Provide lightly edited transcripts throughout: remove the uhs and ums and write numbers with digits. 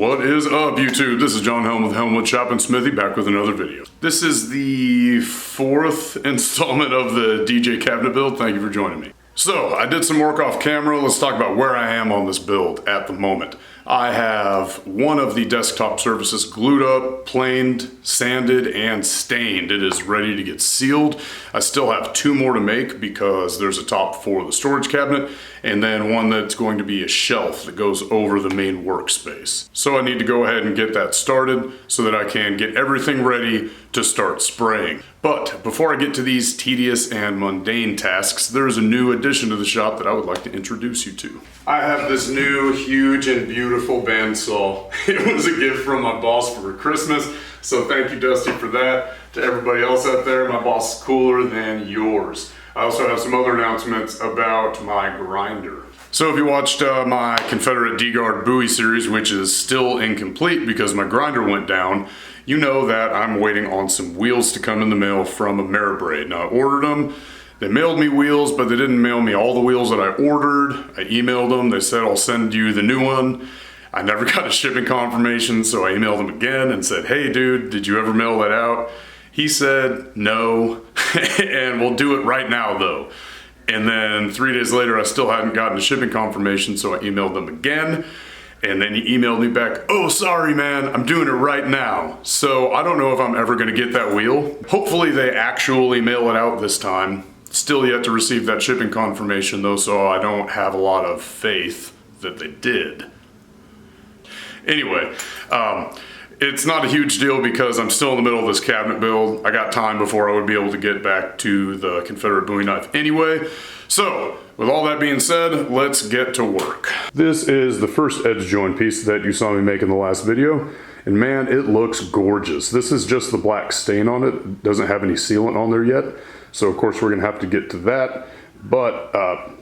What is up, YouTube? This is John Helm with Helm, Woodshop, and Smithy, back with another video. This is the fourth installment of the DJ cabinet build. Thank you for joining me. So, I did some work off camera. Let's talk about where I am on this build at the moment. I have one of the desktop surfaces glued up, planed, sanded, and stained. It is ready to get sealed. I still have two more to make because there's a top for the storage cabinet and then one that's going to be a shelf that goes over the main workspace. So I need to go ahead and get that started so that I can get everything ready to start spraying. But before I get to these tedious and mundane tasks, there's a new addition to the shop that I would like to introduce you to. I have this new, huge, and beautiful bandsaw. It was a gift from my boss for Christmas, so thank you, Dusty, for that. To everybody else out there, my boss is cooler than yours. I also have some other announcements about my grinder. So if you watched my Confederate D-Guard buoy series, which is still incomplete because my grinder went down, you know that I'm waiting on some wheels to come in the mail from Ameribraid. Now I ordered them. They mailed me wheels, but they didn't mail me all the wheels that I ordered. I emailed them. They said, I'll send you the new one. I never got a shipping confirmation, so I emailed him again and said, hey dude, did you ever mail that out? He said, no, and we'll do it right now though. And then 3 days later, I still hadn't gotten a shipping confirmation, so I emailed them again. And then he emailed me back, oh, sorry, man, I'm doing it right now. So I don't know if I'm ever gonna get that wheel. Hopefully they actually mail it out this time. Still yet to receive that shipping confirmation though, so I don't have a lot of faith that they did. Anyway, it's not a huge deal because I'm still in the middle of this cabinet build. I got time before I would be able to get back to the Confederate bowie knife anyway. So, with all that being said, let's get to work. This is the first edge joint piece that you saw me make in the last video. And man, it looks gorgeous. This is just the black stain on it. It doesn't have any sealant on there yet. So of course we're gonna have to get to that. But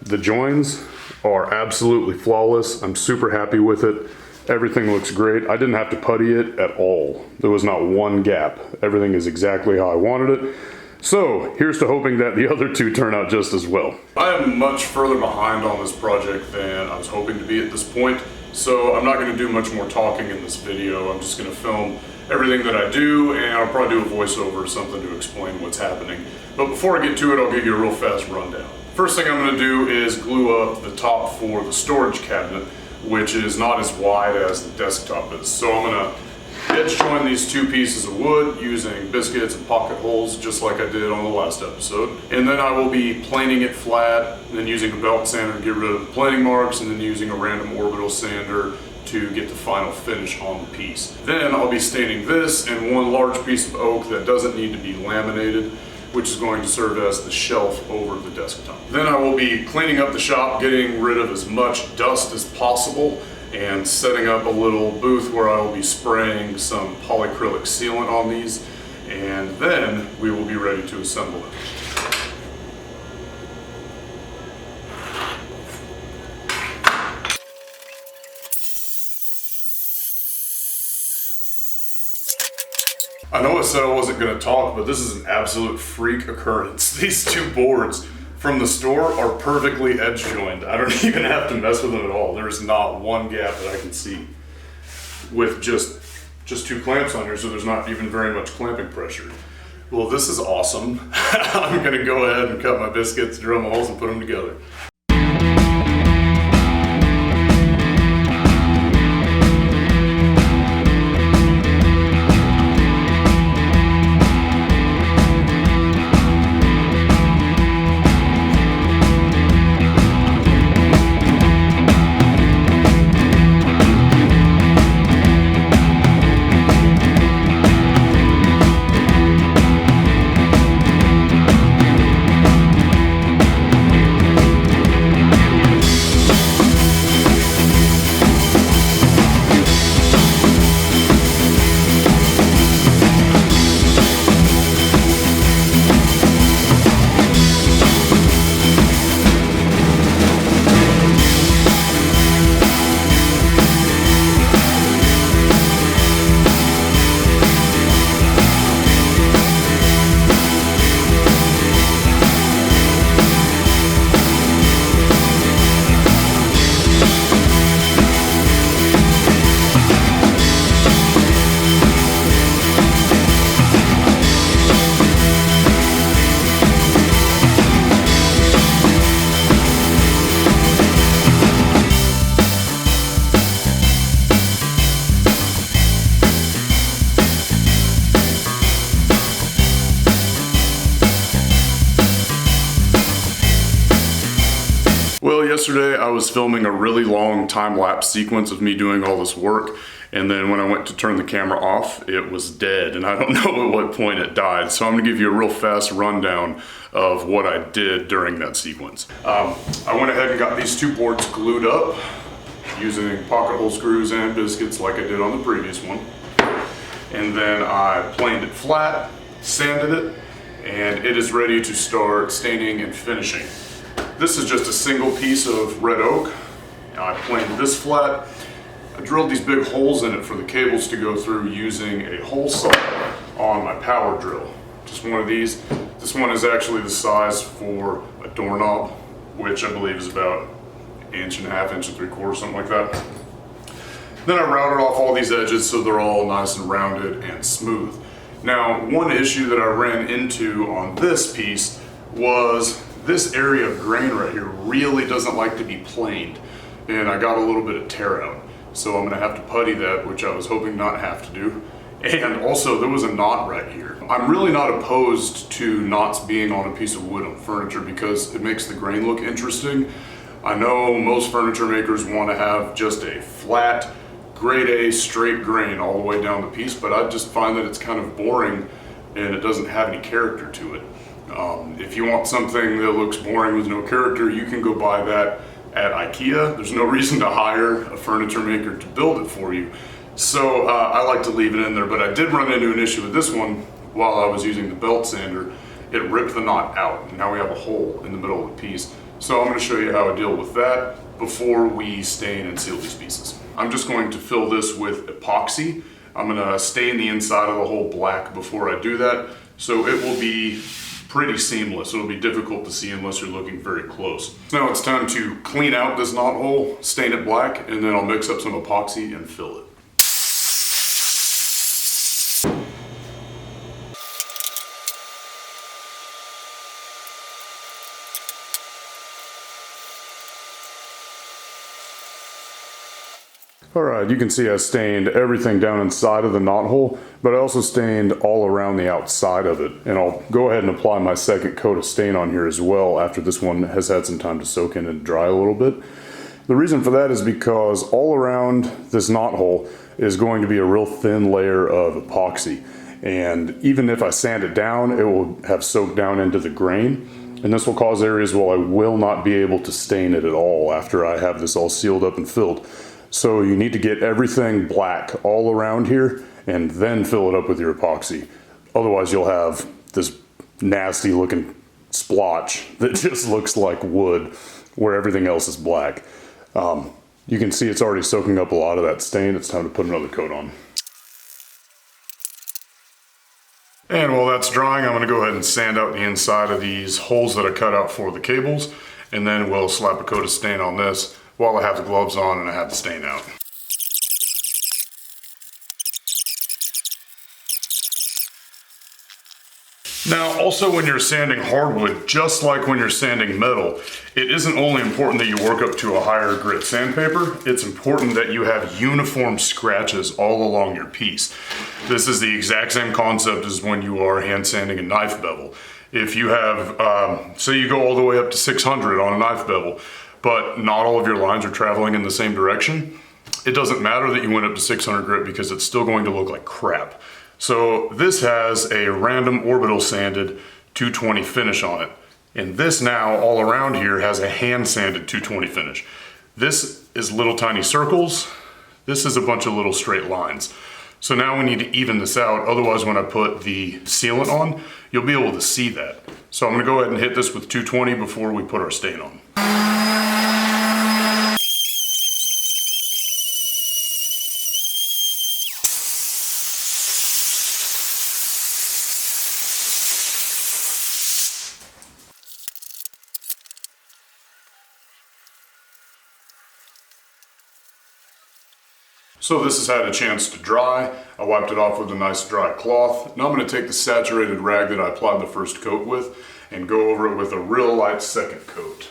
the joins are absolutely flawless. I'm super happy with it. Everything looks great. I didn't have to putty it at all. There was not one gap. Everything is exactly how I wanted it. So here's to hoping that the other two turn out just as well. I am much further behind on this project than I was hoping to be at this point. So I'm not gonna do much more talking in this video. I'm just gonna film everything that I do, and I'll probably do a voiceover or something to explain what's happening. But before I get to it, I'll give you a real fast rundown. First thing I'm gonna do is glue up the top for the storage cabinet, which is not as wide as the desktop is. So I'm gonna edge join these two pieces of wood using biscuits and pocket holes, just like I did on the last episode. And then I will be planing it flat, and then using a belt sander to get rid of the planing marks, and then using a random orbital sander to get the final finish on the piece. Then I'll be staining this and one large piece of oak that doesn't need to be laminated, which is going to serve as the shelf over the desktop. Then I will be cleaning up the shop, getting rid of as much dust as possible, and setting up a little booth where I will be spraying some polyacrylic sealant on these, and then we will be ready to assemble it. I know I said I wasn't going to talk, but this is an absolute freak occurrence. These two boards from the store are perfectly edge joined. I don't even have to mess with them at all. There's not one gap that I can see with just two clamps on here, so there's not even very much clamping pressure. Well, this is awesome. I'm going to go ahead and cut my biscuits, drill my holes, and put them together. Well, yesterday I was filming a really long time-lapse sequence of me doing all this work, and then when I went to turn the camera off, it was dead, and I don't know at what point it died. So I'm gonna give you a real fast rundown of what I did during that sequence. I went ahead and got these two boards glued up using pocket hole screws and biscuits like I did on the previous one. And then I planed it flat, sanded it, and it is ready to start staining and finishing. This is just a single piece of red oak. I planed this flat. I drilled these big holes in it for the cables to go through using a hole saw on my power drill. Just one of these. This one is actually the size for a doorknob, which I believe is about 1.5 inches, 1 3/4, something like that. Then I routed off all these edges so they're all nice and rounded and smooth. Now, one issue that I ran into on this piece was this area of grain right here really doesn't like to be planed, and I got a little bit of tear out. So I'm gonna have to putty that, which I was hoping not have to do. And also there was a knot right here. I'm really not opposed to knots being on a piece of wood on furniture because it makes the grain look interesting. I know most furniture makers want to have just a flat, grade A straight grain all the way down the piece, but I just find that it's kind of boring and it doesn't have any character to it. If you want something that looks boring with no character, you can go buy that at IKEA. There's no reason to hire a furniture maker to build it for you. So I like to leave it in there, but I did run into an issue with this one while I was using the belt sander. It ripped the knot out. Now we have a hole in the middle of the piece. So I'm going to show you how I deal with that before we stain and seal these pieces. I'm just going to fill this with epoxy. I'm going to stain the inside of the hole black before I do that, so it will be pretty seamless. It'll be difficult to see unless you're looking very close. Now it's time to clean out this knot hole, stain it black, and then I'll mix up some epoxy and fill it. Alright, you can see I stained everything down inside of the knot hole, but I also stained all around the outside of it. And I'll go ahead and apply my second coat of stain on here as well after this one has had some time to soak in and dry a little bit. The reason for that is because all around this knot hole is going to be a real thin layer of epoxy. And even if I sand it down, it will have soaked down into the grain. And this will cause areas where I will not be able to stain it at all after I have this all sealed up and filled. So you need to get everything black all around here and then fill it up with your epoxy. Otherwise you'll have this nasty looking splotch that just looks like wood where everything else is black. You can see it's already soaking up a lot of that stain. It's time to put another coat on. And while that's drying, I'm gonna go ahead and sand out the inside of these holes that I cut out for the cables, and then we'll slap a coat of stain on this while I have the gloves on and I have the stain out. Now, also when you're sanding hardwood, just like when you're sanding metal, it isn't only important that you work up to a higher grit sandpaper, it's important that you have uniform scratches all along your piece. This is the exact same concept as when you are hand sanding a knife bevel. If you have, say you go all the way up to 600 on a knife bevel, but not all of your lines are traveling in the same direction, it doesn't matter that you went up to 600 grit because it's still going to look like crap. So this has a random orbital sanded 220 finish on it. And this now all around here has a hand sanded 220 finish. This is little tiny circles. This is a bunch of little straight lines. So now we need to even this out. Otherwise when I put the sealant on, you'll be able to see that. So I'm gonna go ahead and hit this with 220 before we put our stain on. So this has had a chance to dry. I wiped it off with a nice dry cloth. Now I'm going to take the saturated rag that I applied the first coat with and go over it with a real light second coat.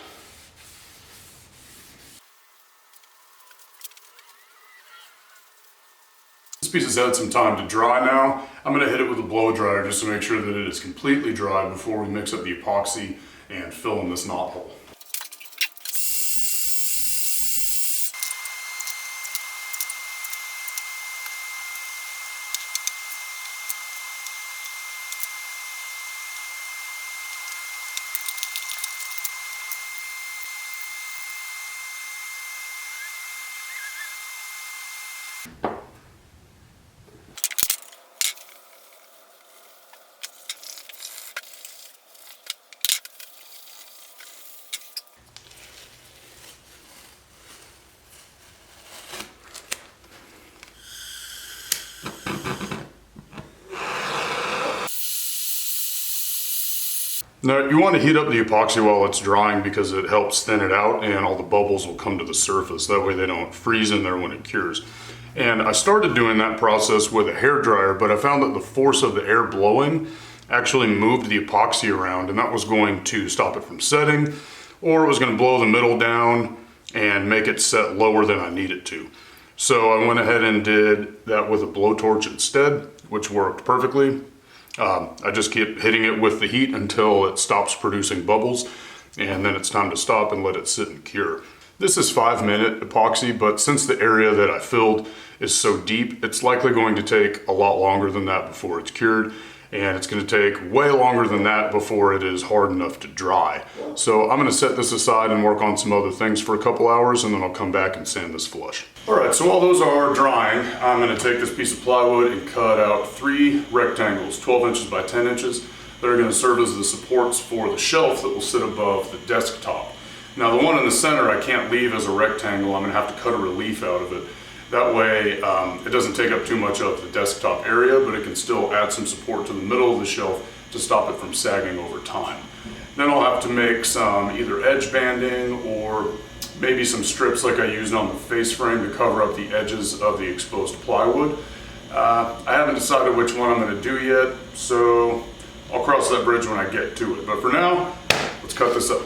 This piece has had some time to dry now. I'm going to hit it with a blow dryer just to make sure that it is completely dry before we mix up the epoxy and fill in this knot hole. Now you want to heat up the epoxy while it's drying because it helps thin it out and all the bubbles will come to the surface. That way they don't freeze in there when it cures. And I started doing that process with a hair dryer, but I found that the force of the air blowing actually moved the epoxy around, and that was going to stop it from setting, or it was going to blow the middle down and make it set lower than I need it to. So I went ahead and did that with a blowtorch instead, which worked perfectly. I just keep hitting it with the heat until it stops producing bubbles, and then it's time to stop and let it sit and cure. This is 5-minute epoxy, but since the area that I filled is so deep, it's likely going to take a lot longer than that before it's cured, and it's going to take way longer than that before it is hard enough to dry. So I'm going to set this aside and work on some other things for a couple hours, and then I'll come back and sand this flush. All right, so while those are drying, I'm going to take this piece of plywood and cut out 3 rectangles, 12 inches by 10 inches. They're going to serve as the supports for the shelf that will sit above the desktop. Now the one in the center I can't leave as a rectangle. I'm going to have to cut a relief out of it. That way it doesn't take up too much of the desktop area, but it can still add some support to the middle of the shelf to stop it from sagging over time. Then I'll have to make some either edge banding or maybe some strips like I used on the face frame to cover up the edges of the exposed plywood. I haven't decided which one I'm going to do yet, so I'll cross that bridge when I get to it. But for now, let's cut this up.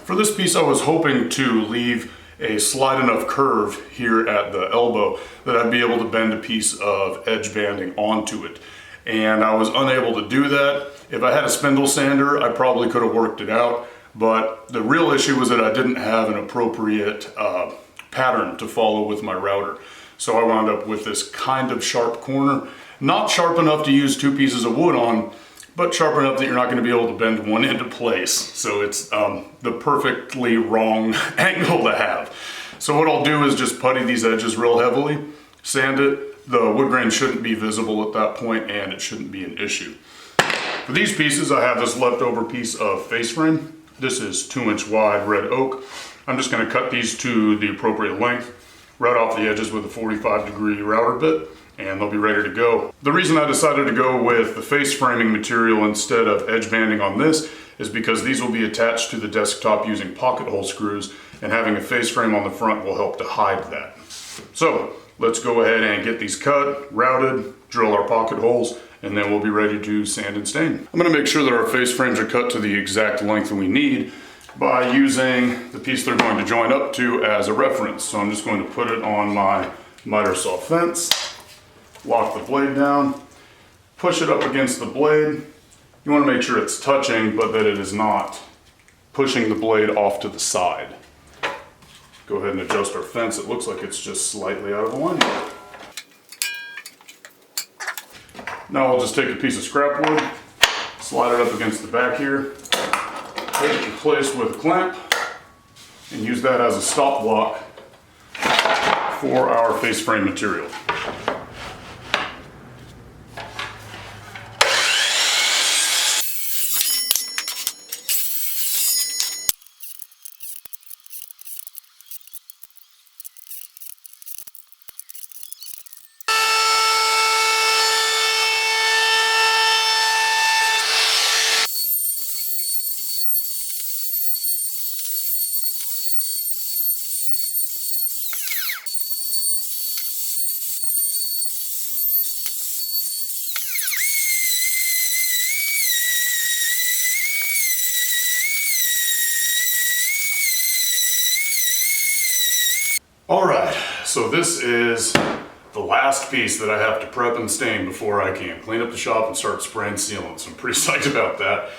For this piece, I was hoping to leave a slight enough curve here at the elbow that I'd be able to bend a piece of edge banding onto it. And I was unable to do that. If I had a spindle sander, I probably could have worked it out. But the real issue was that I didn't have an appropriate pattern to follow with my router. So I wound up with this kind of sharp corner. Not sharp enough to use 2 pieces of wood on, but sharp enough that you're not going to be able to bend one into place. So it's the perfectly wrong angle to have. So what I'll do is just putty these edges real heavily, sand it. The wood grain shouldn't be visible at that point, and it shouldn't be an issue. For these pieces, I have this leftover piece of face frame. This is 2-inch wide red oak. I'm just going to cut these to the appropriate length, route off the edges with a 45-degree router bit, and they'll be ready to go. The reason I decided to go with the face framing material instead of edge banding on this is because these will be attached to the desktop using pocket hole screws, and having a face frame on the front will help to hide that. So let's go ahead and get these cut, routed, drill our pocket holes, and then we'll be ready to sand and stain. I'm going to make sure that our face frames are cut to the exact length that we need by using the piece they're going to join up to as a reference. So I'm just going to put it on my miter saw fence, lock the blade down, push it up against the blade. You want to make sure it's touching, but that it is not pushing the blade off to the side. Go ahead and adjust our fence. It looks like it's just slightly out of alignment. Now I'll just take a piece of scrap wood, slide it up against the back here, put it in place with a clamp, and use that as a stop block for our face frame material. All right, so this is the last piece that I have to prep and stain before I can clean up the shop and start spraying sealant. So I'm pretty psyched about that.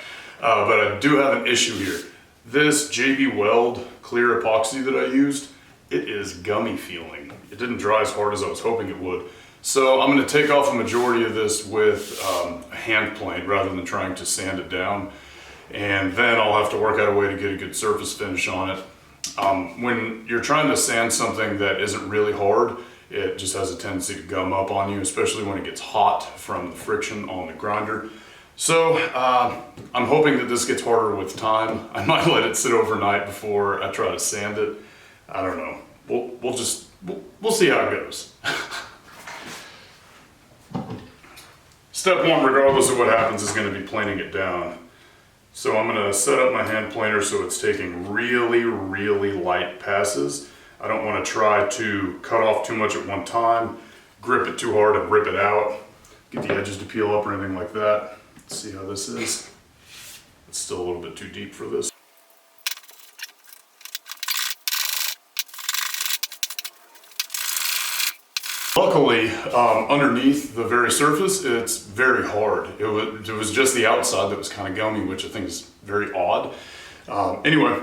But I do have an issue here. This JB Weld clear epoxy that I used, it is gummy feeling. It didn't dry as hard as I was hoping it would. So I'm going to take off a majority of this with a hand plane rather than trying to sand it down. And then I'll have to work out a way to get a good surface finish on it. When you're trying to sand something that isn't really hard, it just has a tendency to gum up on you, especially when it gets hot from the friction on the grinder. So I'm hoping that this gets harder with time. I might let it sit overnight before I try to sand it. I don't know. We'll see how it goes. Step one, regardless of what happens, is going to be planing it down. So I'm going to set up my hand planer so it's taking really, really light passes. I don't want to try to cut off too much at one time, grip it too hard and rip it out, get the edges to peel up or anything like that. Let's see how this is. It's still a little bit too deep for this. Luckily, underneath the very surface, it's very hard. It was just the outside that was kind of gummy, which I think is very odd. Anyway,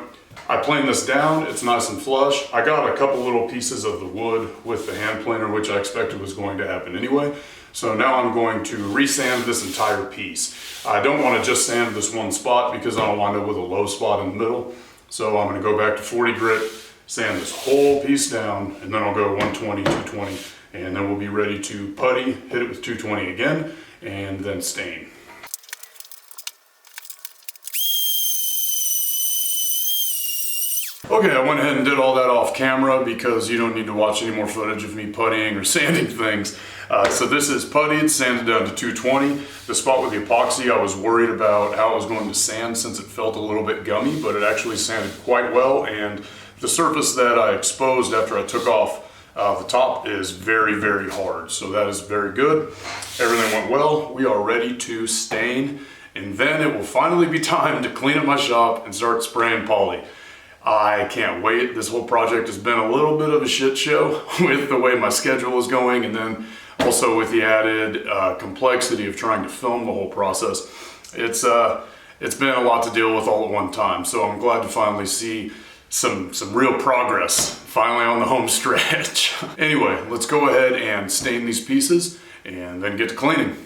I planed this down. It's nice and flush. I got a couple little pieces of the wood with the hand planer, which I expected was going to happen anyway. So now I'm going to resand this entire piece. I don't want to just sand this one spot because I'll wind up with a low spot in the middle. So I'm going to go back to 40 grit, sand this whole piece down, and then I'll go 120, 220. And then we'll be ready to putty, hit it with 220 again, and then stain. Okay, I went ahead and did all that off camera because you don't need to watch any more footage of me puttying or sanding things. So this is puttied, sanded down to 220. The spot with the epoxy, I was worried about how it was going to sand since it felt a little bit gummy, but it actually sanded quite well. And the surface that I exposed after I took off the top is very, very hard. So that is very good. Everything went well. We are ready to stain. And then it will finally be time to clean up my shop and start spraying poly. I can't wait. This whole project has been a little bit of a shit show with the way my schedule is going, and then also with the added complexity of trying to film the whole process. It's been a lot to deal with all at one time. So I'm glad to finally see some real progress finally on the home stretch. Anyway, let's go ahead and stain these pieces and then get to cleaning.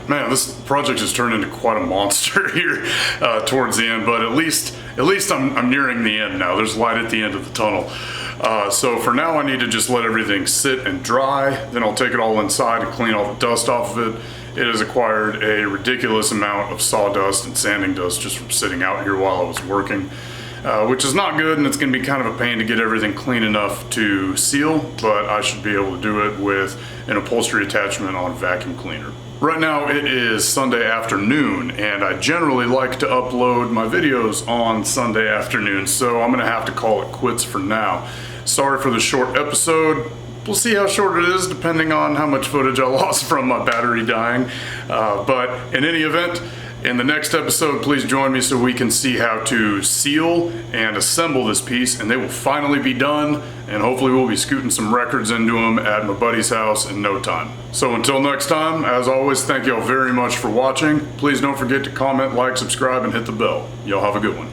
Man, this project has turned into quite a monster here towards the end, but at least I'm nearing the end now. There's light at the end of the tunnel. So for now I need to just let everything sit and dry, then I'll take it all inside and clean all the dust off of it. It has acquired a ridiculous amount of sawdust and sanding dust just from sitting out here while I was working. Which is not good, and it's going to be kind of a pain to get everything clean enough to seal, but I should be able to do it with an upholstery attachment on a vacuum cleaner. Right now it is Sunday afternoon, and I generally like to upload my videos on Sunday afternoon, so I'm going to have to call it quits for now. Sorry for the short episode. We'll see how short it is depending on how much footage I lost from my battery dying, but in any event, in the next episode, please join me so we can see how to seal and assemble this piece, and they will finally be done, and hopefully we'll be scooting some records into them at my buddy's house in no time. So until next time, as always, thank y'all very much for watching. Please don't forget to comment, like, subscribe, and hit the bell. Y'all have a good one.